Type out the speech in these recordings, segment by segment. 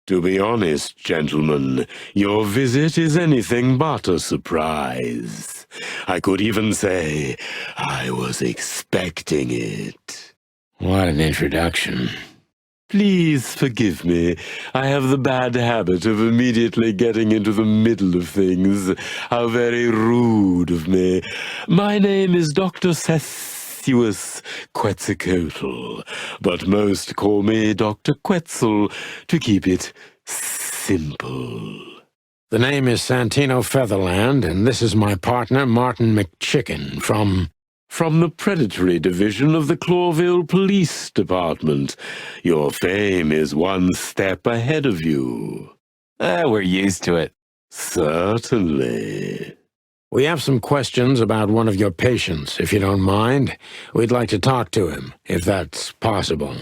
To be honest, gentlemen, your visit is anything but a surprise. I could even say I was expecting it. What an introduction. Please forgive me. I have the bad habit of immediately getting into the middle of things. How very rude of me. My name is Dr. Quetzalcoatl, but most call me Dr. Quetzal to keep it simple. The name is Santino Featherland, and this is my partner, Martin McChicken, from the Predatory Division of the Clawville Police Department. Your fame is one step ahead of you. We're used to it. Certainly. We have some questions about one of your patients, if you don't mind. We'd like to talk to him, if that's possible.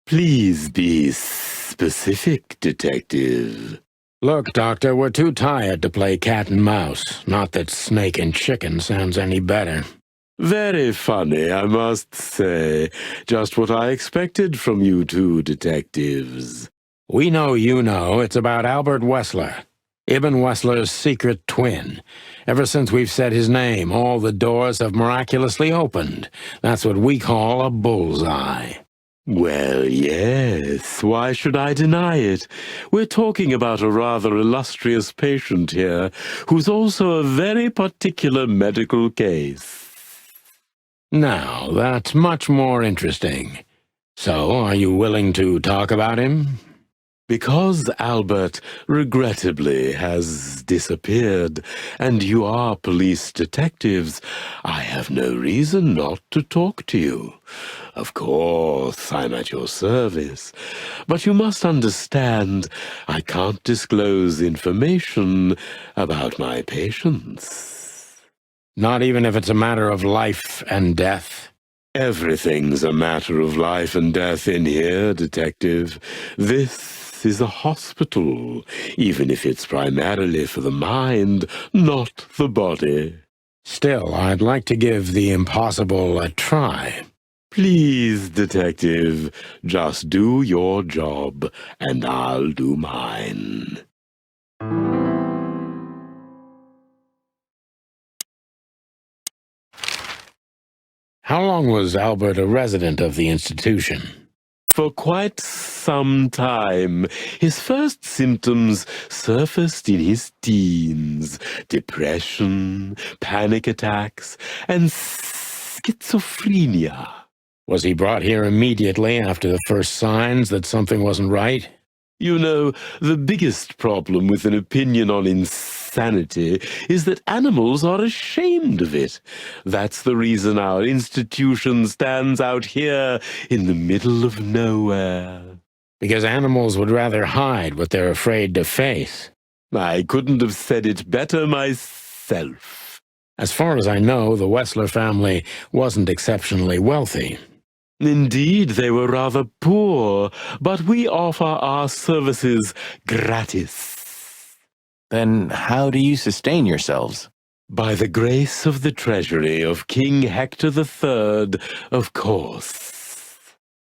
Please be specific, Detective. Look, Doctor, we're too tired to play cat and mouse. Not that snake and chicken sounds any better. Very funny, I must say. Just what I expected from you two detectives. We know you know. It's about Albert Wessler, Ibn Wessler's secret twin. Ever since we've said his name, all the doors have miraculously opened. That's what we call a bullseye. Well, yes, why should I deny it? We're talking about a rather illustrious patient here, who's also a very particular medical case. Now, that's much more interesting. So, are you willing to talk about him? Because Albert, regrettably, has disappeared, and you are police detectives, I have no reason not to talk to you. Of course, I'm at your service, but you must understand I can't disclose information about my patients. Not even if it's a matter of life and death? Everything's a matter of life and death in here, Detective. This is a hospital, even if it's primarily for the mind, not the body. Still, I'd like to give the impossible a try. Please, Detective, just do your job, and I'll do mine. How long was Albert a resident of the institution? For quite some time. His first symptoms surfaced in his teens: depression, panic attacks, and schizophrenia. Was he brought here immediately after the first signs that something wasn't right? You know, the biggest problem with an opinion on insanity is that animals are ashamed of it. That's the reason our institution stands out here in the middle of nowhere. Because animals would rather hide what they're afraid to face. I couldn't have said it better myself. As far as I know, the Wessler family wasn't exceptionally wealthy. Indeed, they were rather poor, but we offer our services gratis. Then how do you sustain yourselves? By the grace of the treasury of King Hector III, of course.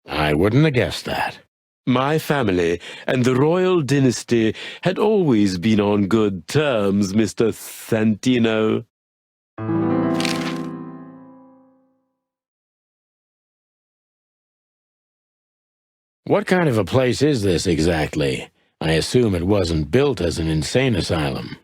I wouldn't have guessed that. My family and the royal dynasty had always been on good terms, Mr. Santino. What kind of a place is this exactly? I assume it wasn't built as an insane asylum.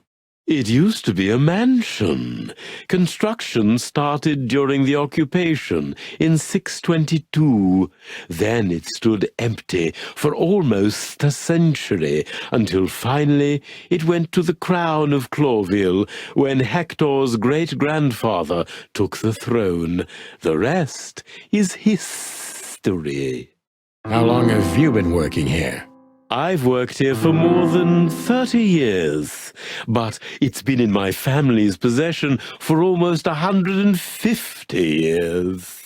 It used to be a mansion. Construction started during the occupation in 622. Then it stood empty for almost a century, until finally it went to the crown of Clawville when Hector's great-grandfather took the throne. The rest is history. How long have you been working here? I've worked here for more than 30 years, but it's been in my family's possession for almost 150 years.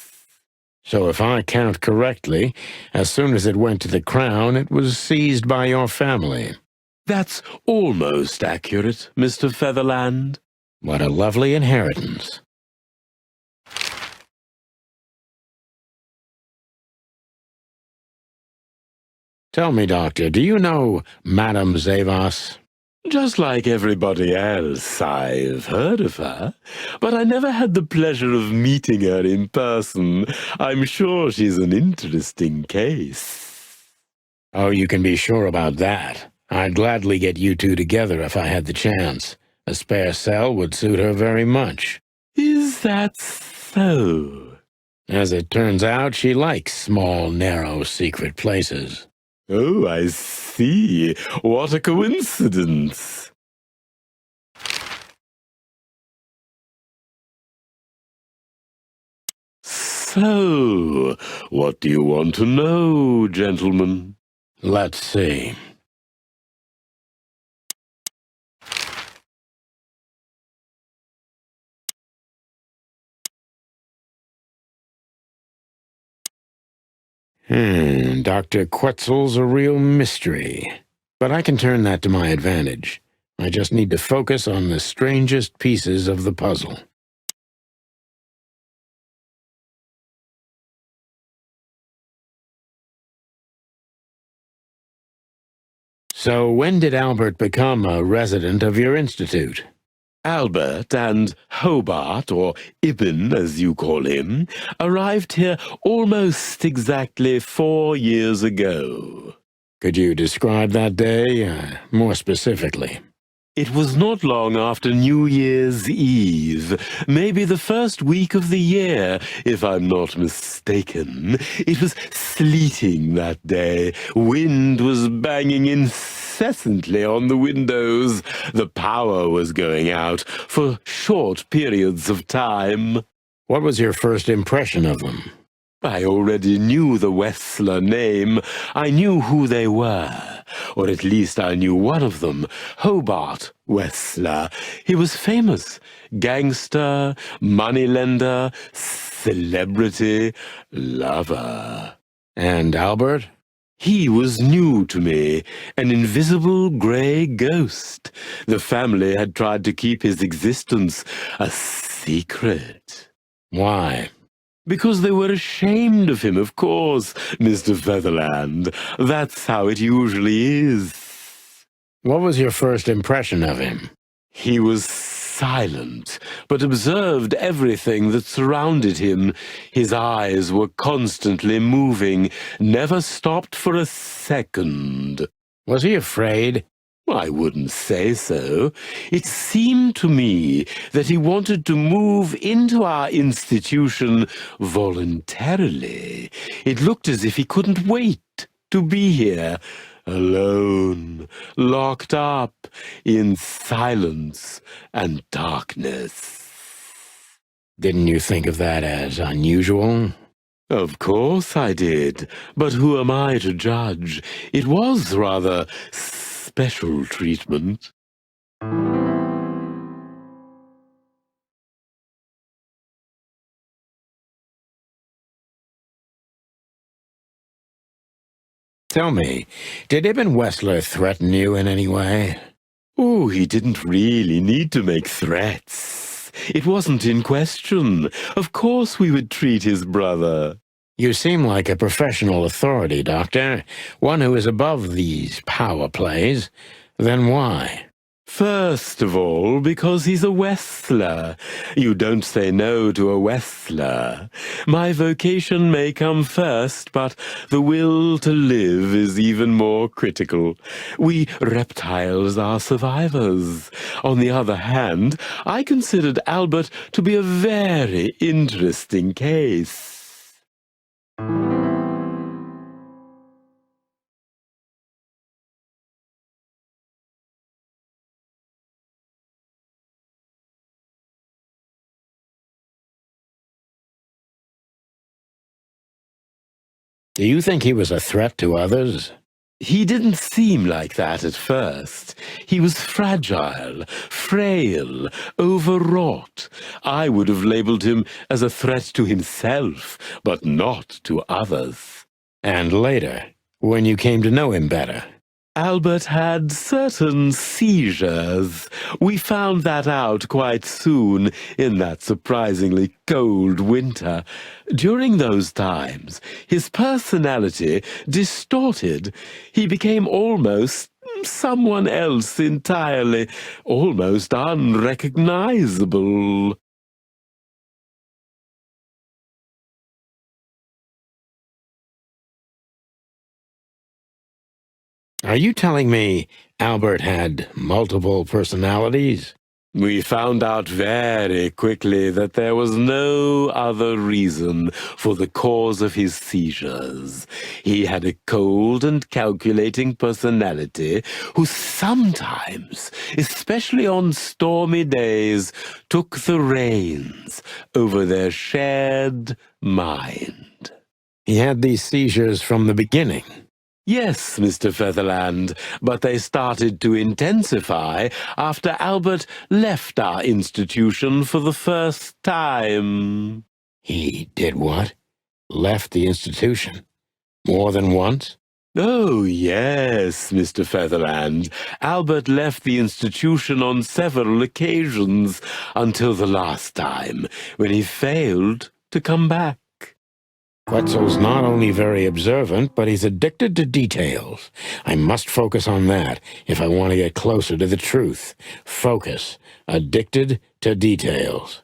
So if I count correctly, as soon as it went to the crown, it was seized by your family. That's almost accurate, Mr. Featherland. What a lovely inheritance. Tell me, Doctor, do you know Madame Zavas? Just like everybody else, I've heard of her, but I never had the pleasure of meeting her in person. I'm sure she's an interesting case. Oh, you can be sure about that. I'd gladly get you two together if I had the chance. A spare cell would suit her very much. Is that so? As it turns out, she likes small, narrow, secret places. Oh, I see. What a coincidence. So, what do you want to know, gentlemen? Let's see. Dr. Quetzal's a real mystery. But I can turn that to my advantage. I just need to focus on the strangest pieces of the puzzle. So when did Albert become a resident of your institute? Albert and Hobart, or Ibn as you call him, arrived here almost exactly 4 years ago. Could you describe that day more specifically? It was not long after New Year's Eve, maybe the first week of the year, if I'm not mistaken. It was sleeting that day. Wind was banging incessantly on the windows. The power was going out for short periods of time. What was your first impression of them? I already knew the Wessler name. I knew who they were, or at least I knew one of them, Hobart Wessler. He was famous, gangster, moneylender, celebrity, lover. And Albert? He was new to me, an invisible grey ghost. The family had tried to keep his existence a secret. Why? Because they were ashamed of him, of course, Mr. Featherland. That's how it usually is. What was your first impression of him? He was silent, but observed everything that surrounded him. His eyes were constantly moving, never stopped for a second. Was he afraid? I wouldn't say so. It seemed to me that he wanted to move into our institution voluntarily. It looked as if he couldn't wait to be here, alone, locked up in silence and darkness. Didn't you think of that as unusual? Of course I did, but who am I to judge? It was rather special treatment. Tell me, did Ibn Wessler threaten you in any way? Oh, he didn't really need to make threats. It wasn't in question. Of course we would treat his brother. You seem like a professional authority, Doctor, one who is above these power plays. Then why? First of all, because he's a Wessler. You don't say no to a Wessler. My vocation may come first, but the will to live is even more critical. We reptiles are survivors. On the other hand, I considered Albert to be a very interesting case. Do you think he was a threat to others? He didn't seem like that at first. He was fragile, frail, overwrought. I would have labeled him as a threat to himself, but not to others. And later, when you came to know him better? Albert had certain seizures. We found that out quite soon in that surprisingly cold winter. During those times, his personality distorted. He became almost someone else entirely, almost unrecognizable. Are you telling me Albert had multiple personalities? We found out very quickly that there was no other reason for the cause of his seizures. He had a cold and calculating personality who sometimes, especially on stormy days, took the reins over their shared mind. He had these seizures from the beginning. Yes, Mr. Featherland, but they started to intensify after Albert left our institution for the first time. He did what? Left the institution? More than once? Oh, yes, Mr. Featherland. Albert left the institution on several occasions until the last time, when he failed to come back. Quetzal's not only very observant, but he's addicted to details. I must focus on that if I want to get closer to the truth. Focus. Addicted to details.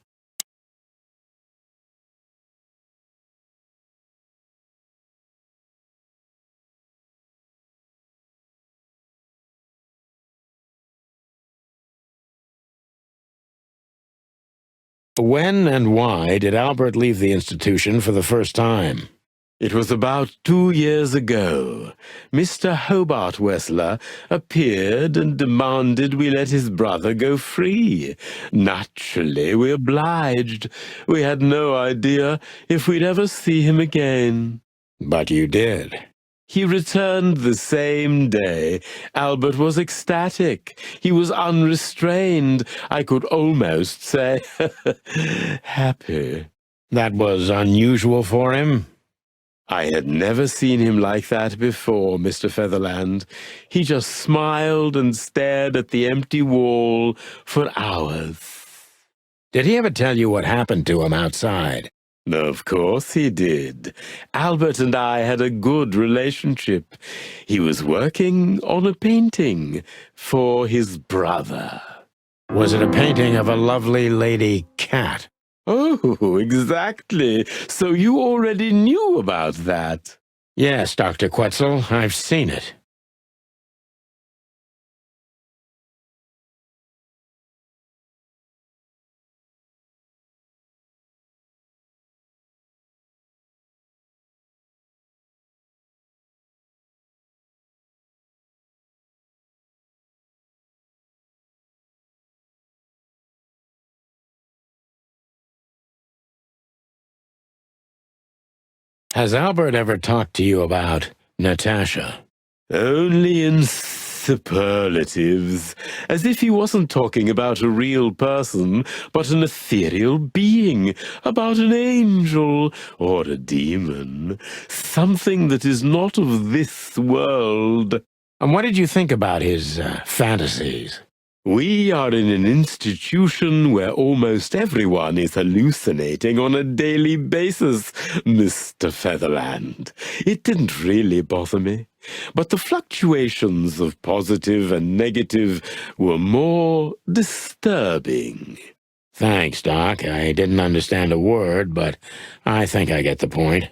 When and why did Albert leave the institution for the first time? It was about 2 years ago. Mr. Hobart Wessler appeared and demanded we let his brother go free. Naturally, we obliged. We had no idea if we'd ever see him again. But you did. He returned the same day. Albert was ecstatic. He was unrestrained. I could almost say happy. That was unusual for him? I had never seen him like that before, Mr. Featherland. He just smiled and stared at the empty wall for hours. Did he ever tell you what happened to him outside? Of course he did. Albert and I had a good relationship. He was working on a painting for his brother. Was it a painting of a lovely lady cat? Oh, exactly. So you already knew about that. Yes, Dr. Quetzal, I've seen it. Has Albert ever talked to you about Natasha? Only in superlatives, as if he wasn't talking about a real person, but an ethereal being, about an angel or a demon, something that is not of this world. And what did you think about his fantasies? We are in an institution where almost everyone is hallucinating on a daily basis, Mr. Featherland. It didn't really bother me, but the fluctuations of positive and negative were more disturbing. Thanks, Doc. I didn't understand a word, but I think I get the point.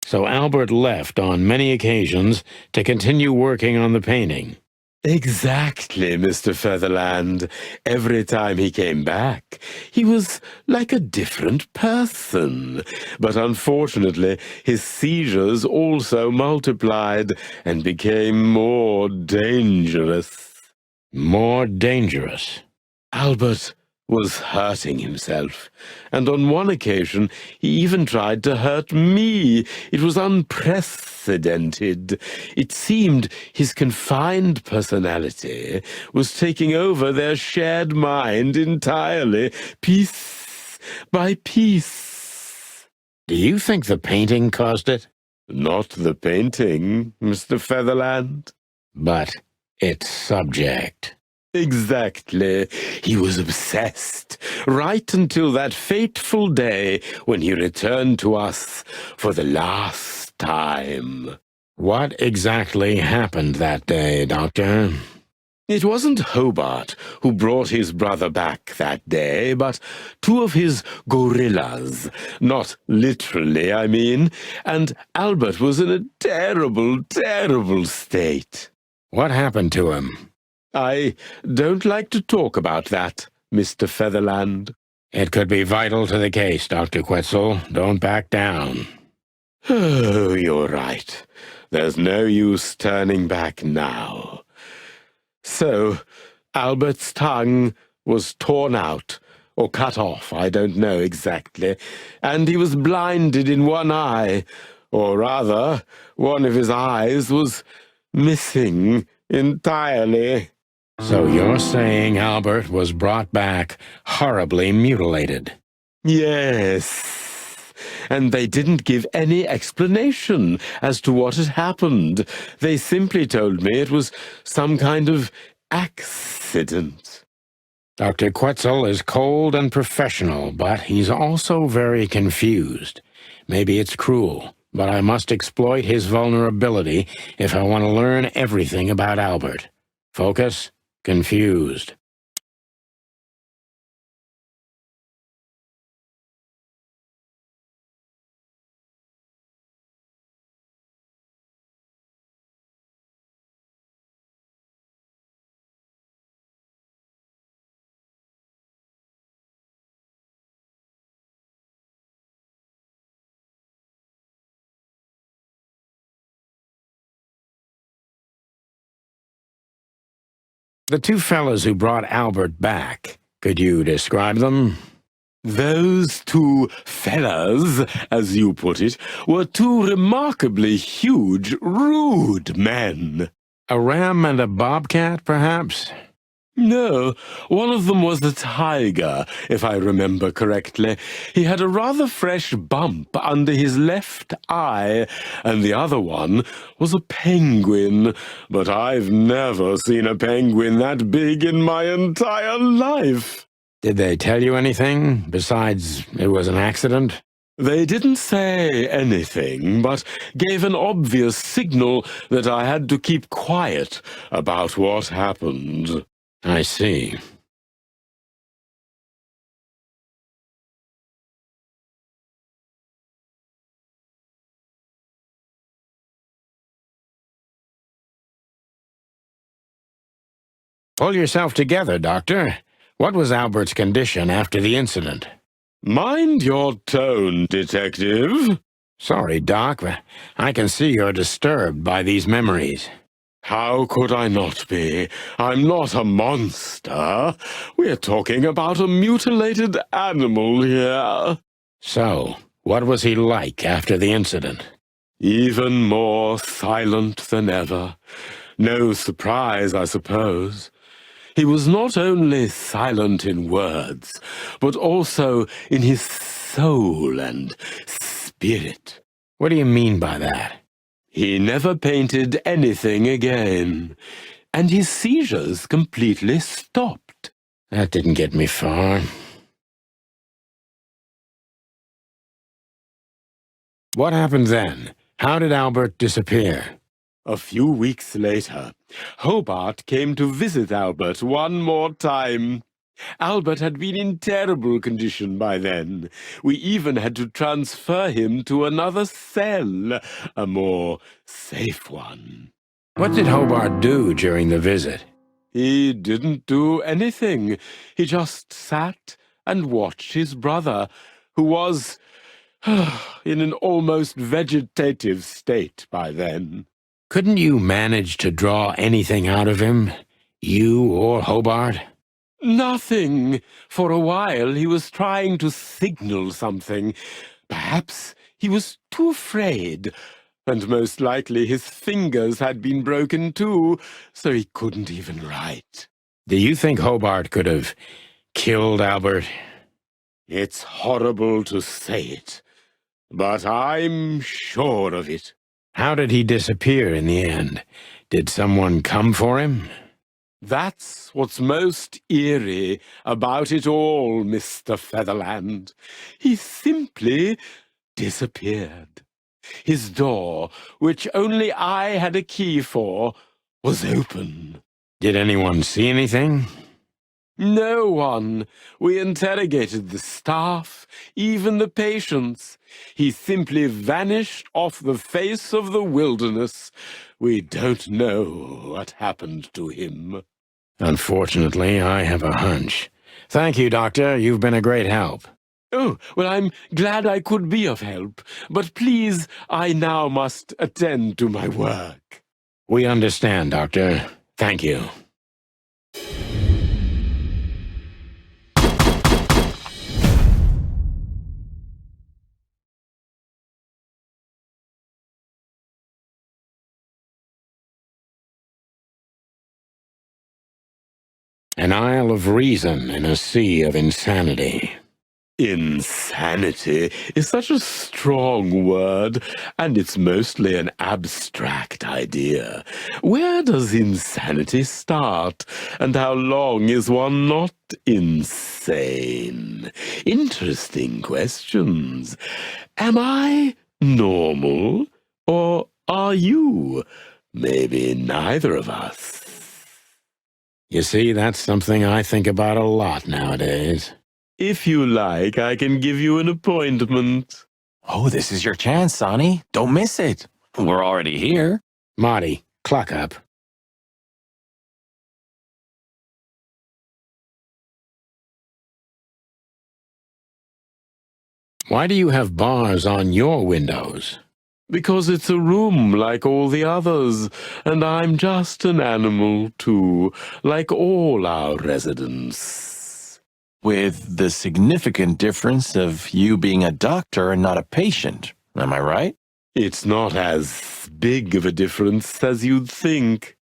So Albert left on many occasions to continue working on the painting. Exactly, Mr. Featherland. Every time he came back, he was like a different person. But unfortunately, his seizures also multiplied and became more dangerous. More dangerous? Albert was hurting himself, and on one occasion he even tried to hurt me. It was unprecedented. It seemed his confined personality was taking over their shared mind entirely, piece by piece. Do you think the painting caused it? Not the painting, Mr. Featherland. But its subject. Exactly. He was obsessed, right until that fateful day when he returned to us for the last time. What exactly happened that day, Doctor? It wasn't Hobart who brought his brother back that day, but two of his gorillas. Not literally, I mean. And Albert was in a terrible, terrible state. What happened to him? I don't like to talk about that, Mr. Featherland. It could be vital to the case, Dr. Quetzal. Don't back down. Oh, you're right. There's no use turning back now. So, Albert's tongue was torn out, or cut off, I don't know exactly, and he was blinded in one eye, or rather, one of his eyes was missing entirely. So you're saying Albert was brought back horribly mutilated? Yes. And they didn't give any explanation as to what had happened. They simply told me it was some kind of accident. Dr. Quetzal is cold and professional, but he's also very confused. Maybe it's cruel, but I must exploit his vulnerability if I want to learn everything about Albert. Focus. Confused. The two fellas who brought Albert back, could you describe them? Those two fellas, as you put it, were two remarkably huge, rude men. A ram and a bobcat, perhaps? No, one of them was a tiger, if I remember correctly. He had a rather fresh bump under his left eye, and the other one was a penguin. But I've never seen a penguin that big in my entire life. Did they tell you anything, besides it was an accident? They didn't say anything, but gave an obvious signal that I had to keep quiet about what happened. I see. Pull yourself together, Doctor. What was Albert's condition after the incident? Mind your tone, Detective. Sorry, Doc, but I can see you're disturbed by these memories. How could I not be? I'm not a monster. We're talking about a mutilated animal here. So, what was he like after the incident? Even more silent than ever. No surprise, I suppose. He was not only silent in words, but also in his soul and spirit. What do you mean by that? He never painted anything again, and his seizures completely stopped. That didn't get me far. What happened then? How did Albert disappear? A few weeks later, Hobart came to visit Albert one more time. Albert had been in terrible condition by then. We even had to transfer him to another cell, a more safe one. What did Hobart do during the visit? He didn't do anything. He just sat and watched his brother, who was in an almost vegetative state by then. Couldn't you manage to draw anything out of him? You or Hobart? Nothing. For a while he was trying to signal something. Perhaps he was too afraid, and most likely his fingers had been broken too, so he couldn't even write. Do you think Hobart could have killed Albert? It's horrible to say it, but I'm sure of it. How did he disappear in the end? Did someone come for him? That's what's most eerie about it all, Mr. Featherland. He simply disappeared. His door, which only I had a key for, was open. Did anyone see anything? No one. We interrogated the staff, even the patients. He simply vanished off the face of the wilderness. We don't know what happened to him. Unfortunately, I have a hunch. Thank you, Doctor. You've been a great help. Oh, well, I'm glad I could be of help. But please, I now must attend to my work. We understand, Doctor. Thank you. An isle of reason in a sea of insanity. Insanity is such a strong word, and it's mostly an abstract idea. Where does insanity start, and how long is one not insane? Interesting questions. Am I normal, or are you? Maybe neither of us. You see, that's something I think about a lot nowadays. If you like, I can give you an appointment. Oh, this is your chance, Sonny. Don't miss it. We're already here. Marty, clock up. Why do you have bars on your windows? Because it's a room like all the others, and I'm just an animal, too, like all our residents. With the significant difference of you being a doctor and not a patient. Am I right? It's not as big of a difference as you'd think.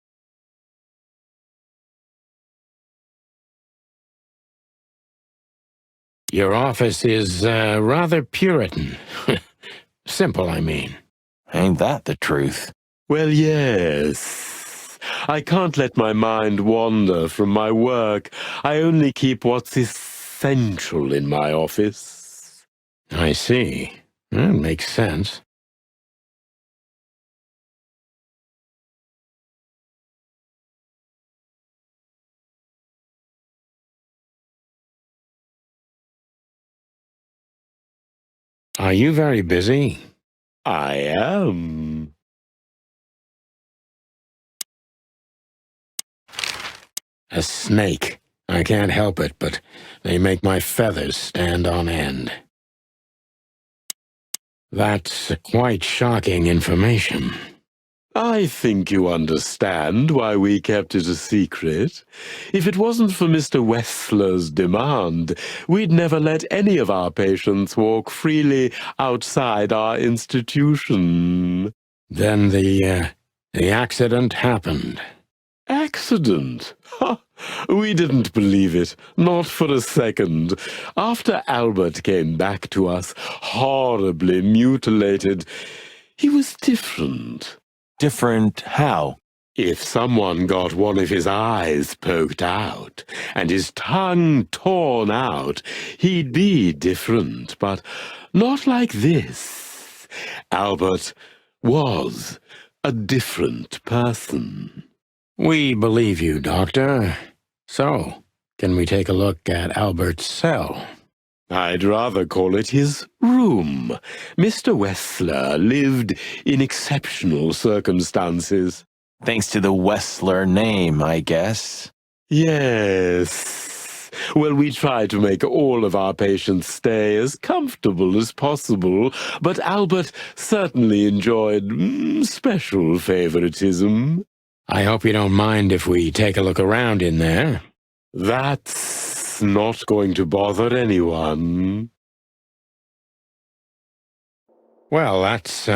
Your office is rather Puritan. Simple, I mean. Ain't that the truth? Well, yes. I can't let my mind wander from my work. I only keep what's essential in my office. I see. That makes sense. Are you very busy? I am. A snake. I can't help it, but they make my feathers stand on end. That's quite shocking information. I think you understand why we kept it a secret. If it wasn't for Mr. Wessler's demand, we'd never let any of our patients walk freely outside our institution. Then the accident happened. Accident? Ha! We didn't believe it, not for a second. After Albert came back to us, horribly mutilated, he was different. Different how? If someone got one of his eyes poked out and his tongue torn out, he'd be different, but not like this. Albert was a different person. We believe you, Doctor. So, can we take a look at Albert's cell? I'd rather call it his room. Mr. Wessler lived in exceptional circumstances. Thanks to the Wessler name, I guess. Yes. Well, we try to make all of our patients stay as comfortable as possible, but Albert certainly enjoyed special favoritism. I hope you don't mind if we take a look around in there. That's not going to bother anyone. Well, that's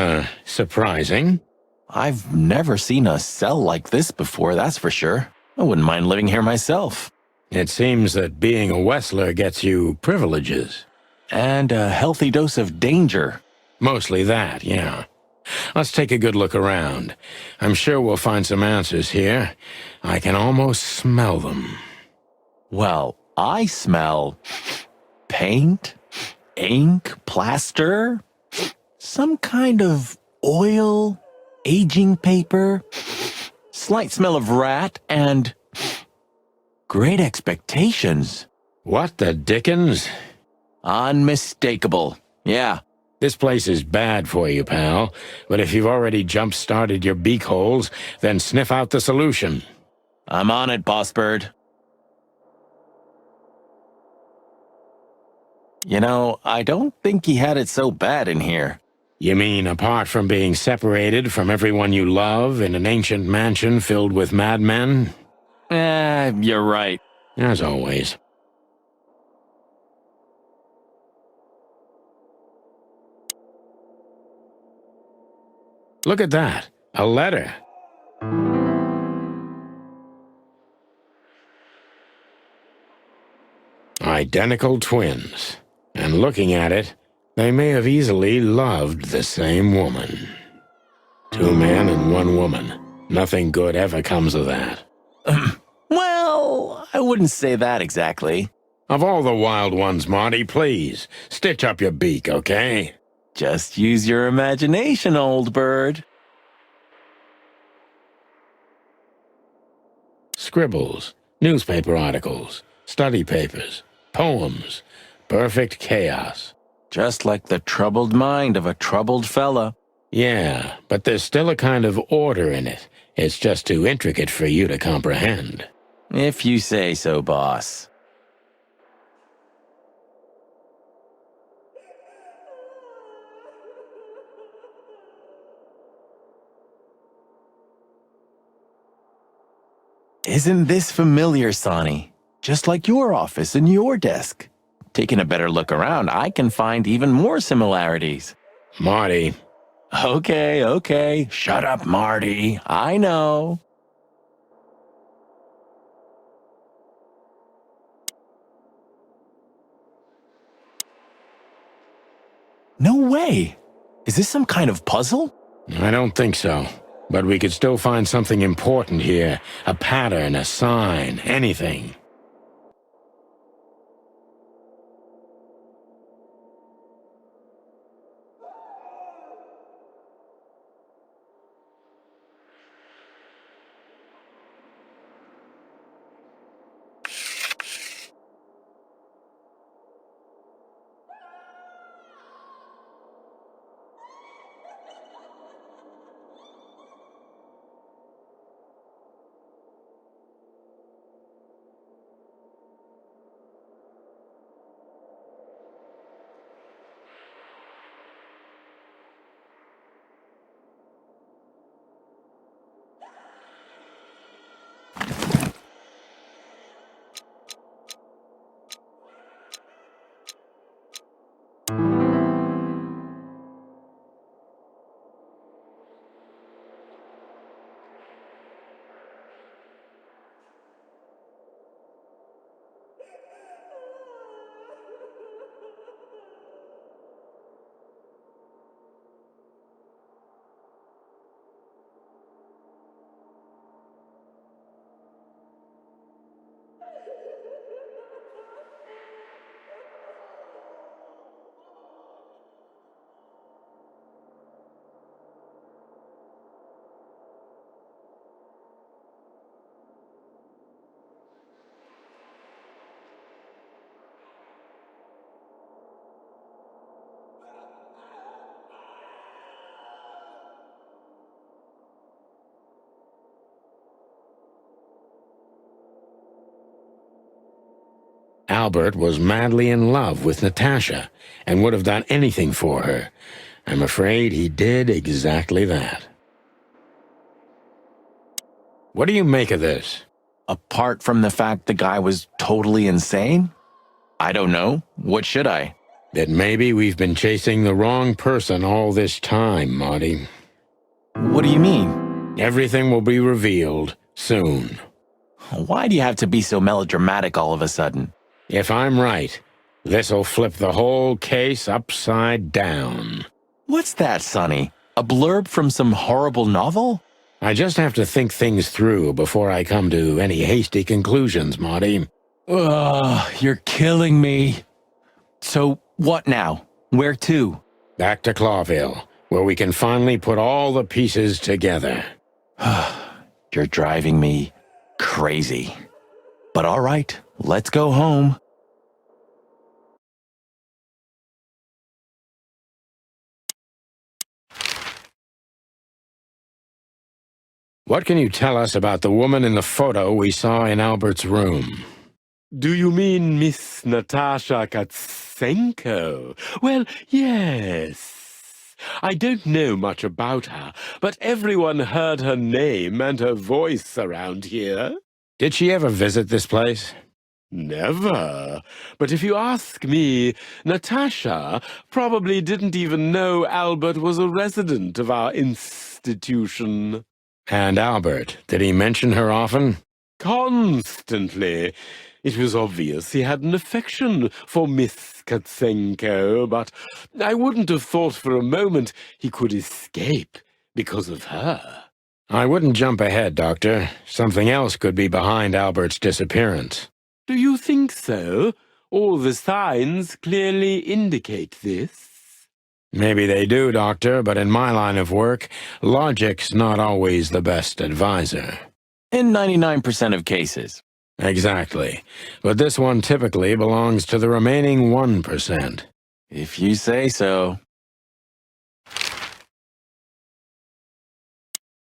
surprising. I've never seen a cell like this before, that's for sure. I wouldn't mind living here myself. It seems that being a Wessler gets you privileges. And a healthy dose of danger. Mostly that, yeah. Let's take a good look around. I'm sure we'll find some answers here. I can almost smell them. Well, I smell paint, ink, plaster, some kind of oil, aging paper, slight smell of rat, and great expectations. What the dickens? Unmistakable. Yeah. This place is bad for you, pal. But if you've already jump-started your beak holes, then sniff out the solution. I'm on it, Boss Bird. You know, I don't think he had it so bad in here. You mean apart from being separated from everyone you love in an ancient mansion filled with madmen? You're right. As always. Look at that. A letter. Identical twins. And looking at it, they may have easily loved the same woman. 2 men and 1 woman. Nothing good ever comes of that. Well, I wouldn't say that exactly. Of all the wild ones, Marty, please, stitch up your beak, okay? Just use your imagination, old bird. Scribbles, newspaper articles, study papers, poems, perfect chaos. Just like the troubled mind of a troubled fella. Yeah, but there's still a kind of order in it. It's just too intricate for you to comprehend. If you say so, boss. Isn't this familiar, Sonny? Just like your office and your desk. Taking a better look around, I can find even more similarities. Marty. Okay. Shut up, Marty. I know. No way. Is this some kind of puzzle? I don't think so. But we could still find something important here. A pattern, a sign, anything. Albert was madly in love with Natasha and would have done anything for her. I'm afraid he did exactly that. What do you make of this? Apart from the fact the guy was totally insane? I don't know. What should I? That maybe we've been chasing the wrong person all this time, Marty. What do you mean? Everything will be revealed soon. Why do you have to be so melodramatic all of a sudden? If I'm right, this'll flip the whole case upside down. What's that, Sonny? A blurb from some horrible novel? I just have to think things through before I come to any hasty conclusions, Marty. Ugh, you're killing me. So, what now? Where to? Back to Clawville, where we can finally put all the pieces together. You're driving me crazy. But all right, let's go home. What can you tell us about the woman in the photo we saw in Albert's room? Do you mean Miss Natasha Katsenko? Well, yes. I don't know much about her, but everyone heard her name and her voice around here. Did she ever visit this place? Never. But if you ask me, Natasha probably didn't even know Albert was a resident of our institution. And Albert, did he mention her often? Constantly. It was obvious he had an affection for Miss Katsenko, but I wouldn't have thought for a moment he could escape because of her. I wouldn't jump ahead, Doctor. Something else could be behind Albert's disappearance. Do you think so? All the signs clearly indicate this. Maybe they do, Doctor, but in my line of work, logic's not always the best advisor. In 99% of cases. Exactly. But this one typically belongs to the remaining 1%. If you say so.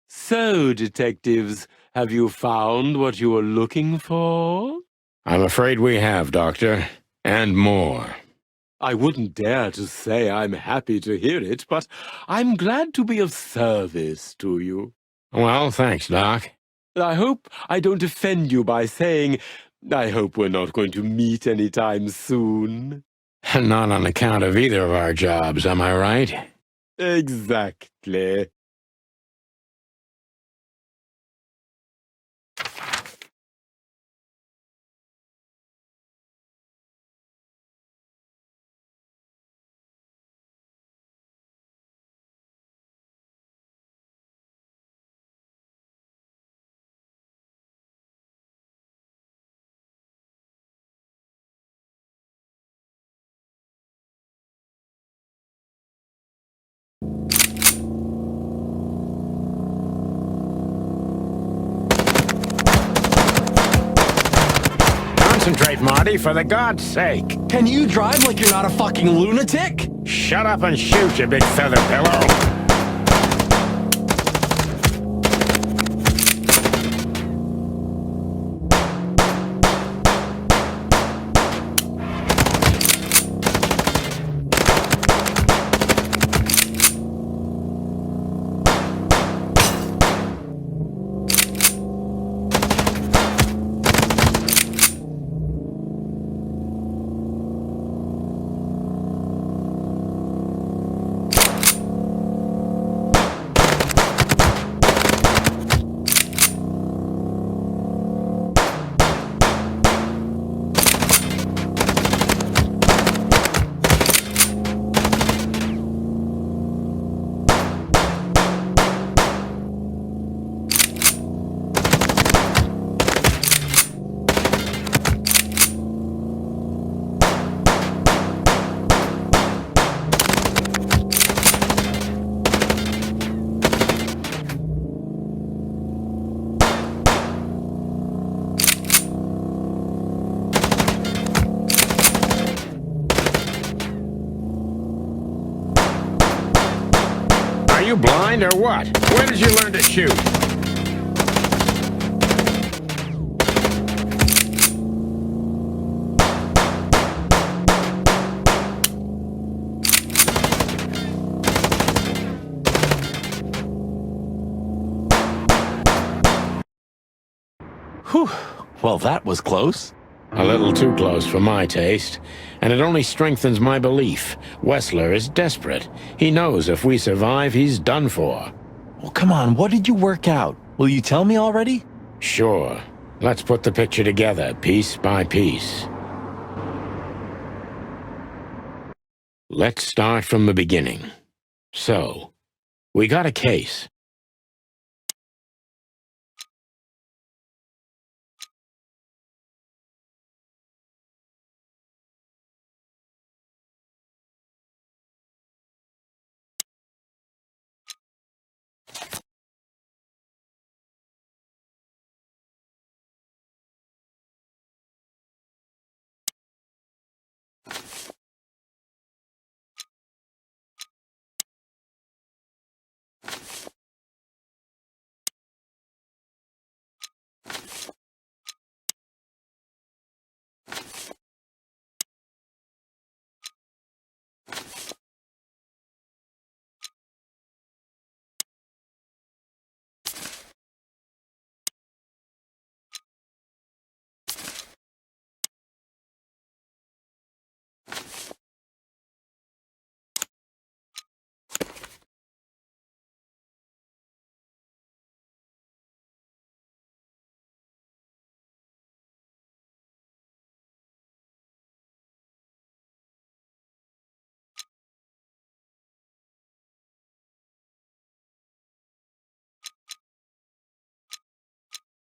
So, detectives, have you found what you were looking for? I'm afraid we have, Doctor. And more. I wouldn't dare to say I'm happy to hear it, but I'm glad to be of service to you. Well, thanks, Doc. I hope I don't offend you by saying I hope we're not going to meet anytime soon. Not on account of either of our jobs, am I right? Exactly. Concentrate, Marty, for the God's sake. Can you drive like you're not a fucking lunatic? Shut up and shoot, you big feather pillow. Are you blind or what? Where did you learn to shoot? Whew. Well, that was close. A little too close for my taste, and it only strengthens my belief. Wessler is desperate. He knows if we survive, he's done for. Well, come on, what did you work out? Will you tell me already? Sure. Let's put the picture together, piece by piece. Let's start from the beginning. So, We got a case.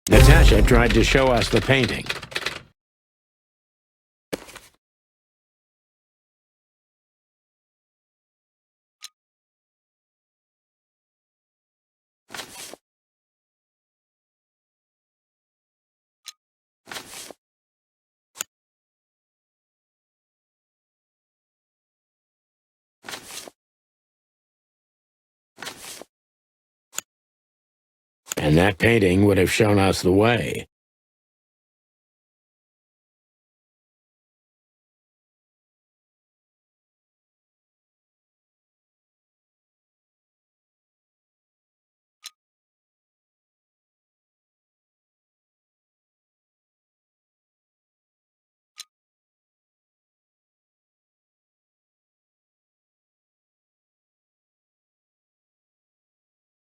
Natasha tried to show us the painting. And that painting would have shown us the way.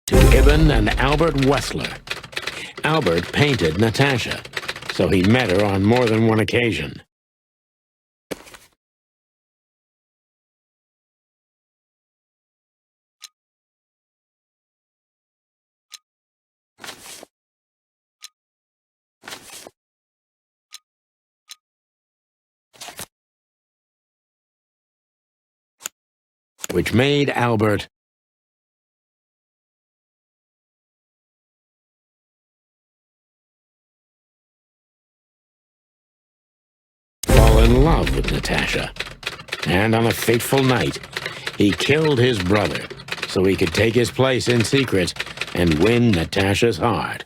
To Ibn and Albert Wessler. Albert painted Natasha, so he met her on more than one occasion. Which made Albert fall in love with Natasha. And on a fateful night, he killed his brother so he could take his place in secret and win Natasha's heart.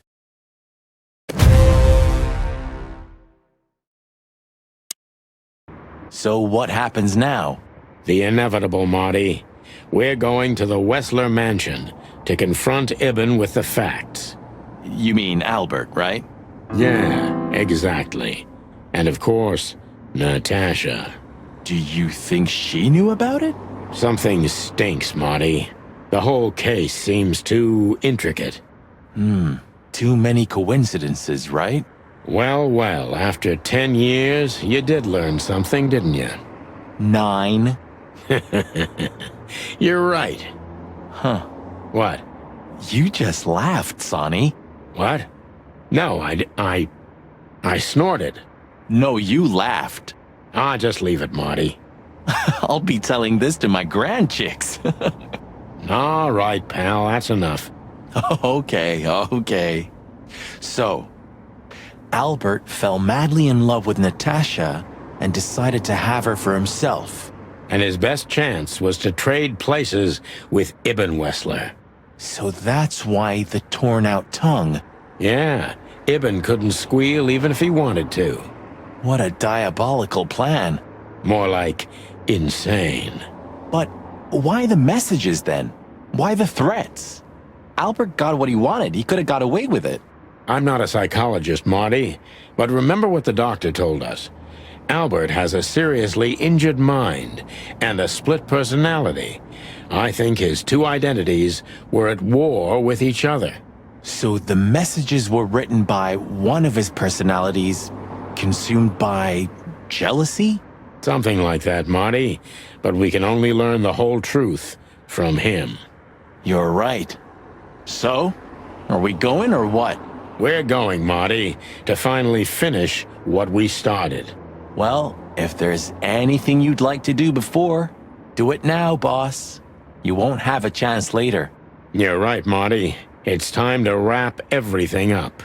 So what happens now? The inevitable, Marty. We're going to the Wessler mansion to confront Ibn with the facts. You mean Albert, right? Yeah, exactly. And of course, Natasha. Do you think she knew about it? Something stinks, Marty. The whole case seems too intricate. Too many coincidences, right? Well, after 10 years, you did learn something, didn't you? 9. You're right. Huh. What? You just laughed, Sonny. What? No, I snorted. No, you laughed. Just leave it, Marty. I'll be telling this to my grandchicks. All right, pal, that's enough. Okay. So, Albert fell madly in love with Natasha and decided to have her for himself. And his best chance was to trade places with Ibn Wessler. So that's why the torn-out tongue. Yeah, Ibn couldn't squeal even if he wanted to. What a diabolical plan. More like insane. But why the messages then? Why the threats? Albert got what he wanted. He could have got away with it. I'm not a psychologist, Marty, but remember what the doctor told us. Albert has a seriously injured mind and a split personality. I think his two identities were at war with each other. So the messages were written by one of his personalities, consumed by jealousy? Something like that, Marty, but we can only learn the whole truth from him. You're right. So, are we going or what? We're going, Marty, to finally finish what we started. Well, if there's anything you'd like to do before, do it now, boss. You won't have a chance later. You're right, Marty. It's time to wrap everything up.